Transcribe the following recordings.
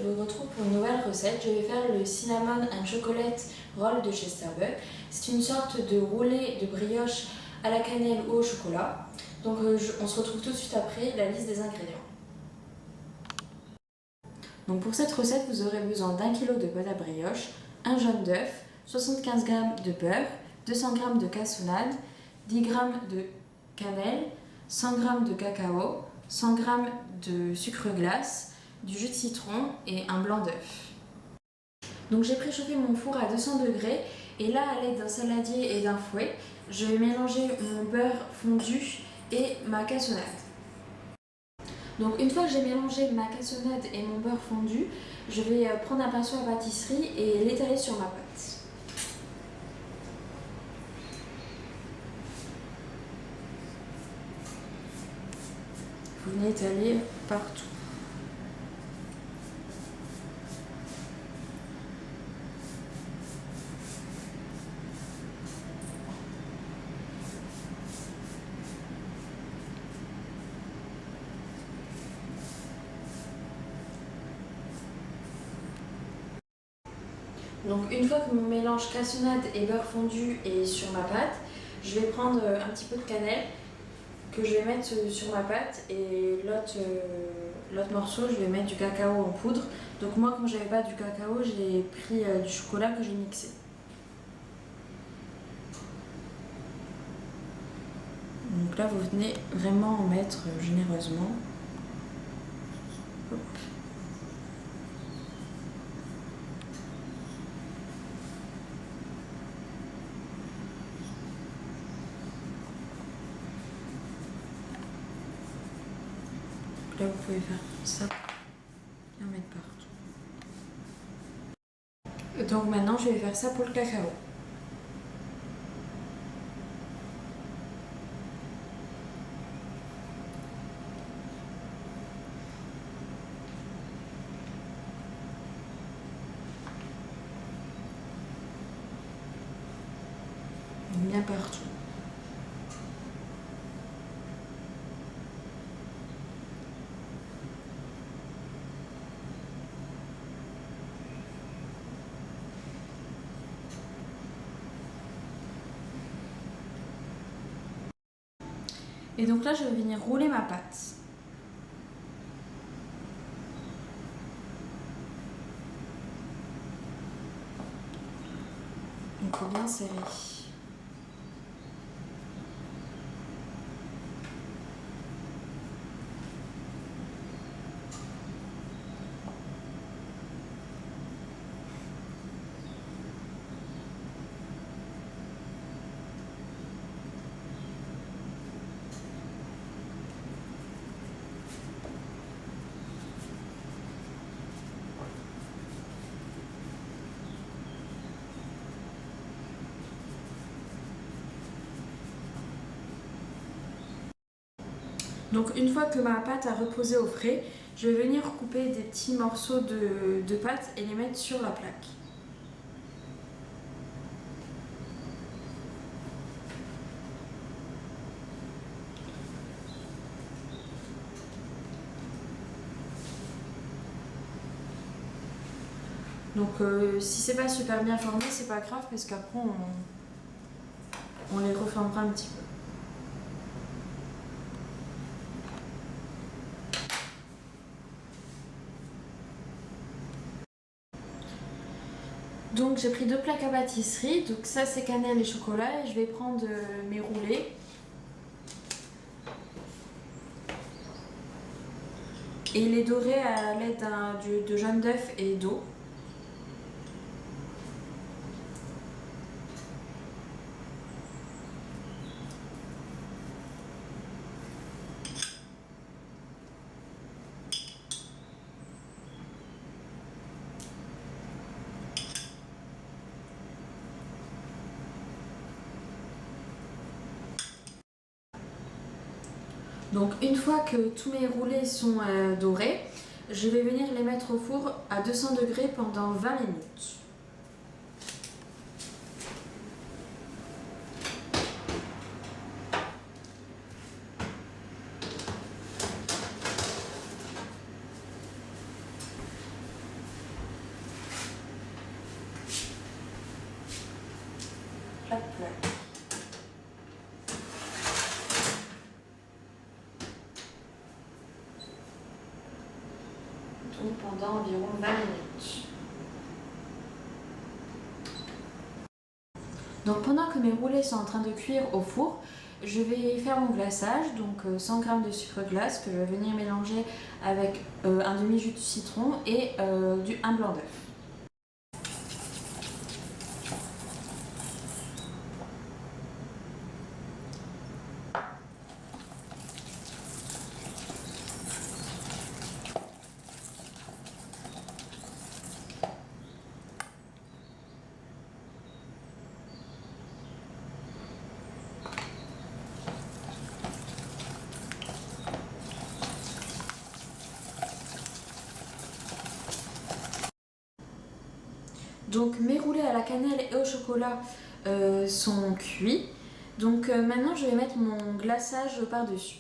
vous retrouve pour une nouvelle recette. Je vais faire le cinnamon and chocolate roll de chez Starbucks. C'est une sorte de roulé de brioche à la cannelle ou au chocolat. Donc on se retrouve tout de suite après la liste des ingrédients. Donc pour cette recette, vous aurez besoin d'1 kg de pâte à brioche, un jaune d'œuf, 75 g de beurre, 200 g de cassonade, 10 g de cannelle, 100 g de cacao, 100 g de sucre glace, du jus de citron et un blanc d'œuf. Donc j'ai préchauffé mon four à 200 degrés et là, à l'aide d'un saladier et d'un fouet, je vais mélanger mon beurre fondu et ma cassonade. Donc une fois que j'ai mélangé ma cassonade et mon beurre fondu, je vais prendre un pinceau à pâtisserie et l'étaler sur ma pâte. Vous venez étaler partout. Donc une fois que mon mélange cassonade et beurre fondu est sur ma pâte, je vais prendre un petit peu de cannelle que je vais mettre sur ma pâte et l'autre morceau, je vais mettre du cacao en poudre. Donc moi, comme j'avais pas du cacao, j'ai pris du chocolat que j'ai mixé. Donc là, vous venez vraiment en mettre généreusement. Hop. Là, vous pouvez faire ça et en mettre partout. Donc maintenant, je vais faire ça pour le cacao. Bien partout. Et donc là, je vais venir rouler ma pâte. Donc il faut bien serrer. Donc une fois que ma pâte a reposé au frais, je vais venir couper des petits morceaux de pâte et les mettre sur la plaque. Donc si c'est pas super bien formé, c'est pas grave parce qu'après on les reformera un petit peu. Donc j'ai pris 2 plaques à pâtisserie, donc ça c'est cannelle et chocolat et je vais prendre mes roulés. Et les dorer à l'aide de jaune d'œuf et d'eau. Donc une fois que tous mes roulés sont dorés, je vais venir les mettre au four à 200 degrés pendant 20 minutes. donc pendant environ 20 minutes. Donc pendant que mes roulés sont en train de cuire au four, je vais faire mon glaçage, donc 100 g de sucre glace que je vais venir mélanger avec un demi-jus de citron et un blanc d'œuf. Donc mes roulés à la cannelle et au chocolat sont cuits. Donc maintenant je vais mettre mon glaçage par-dessus.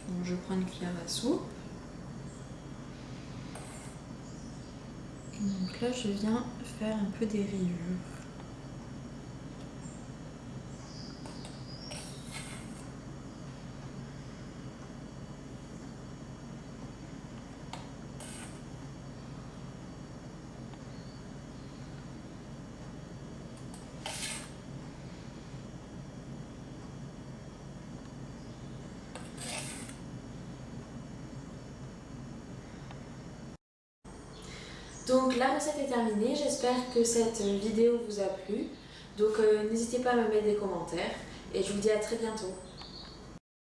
Donc, je prends une cuillère à soupe. Donc là je viens faire un peu des rayures. Donc la recette est terminée, j'espère que cette vidéo vous a plu. Donc n'hésitez pas à me mettre des commentaires et je vous dis à très bientôt.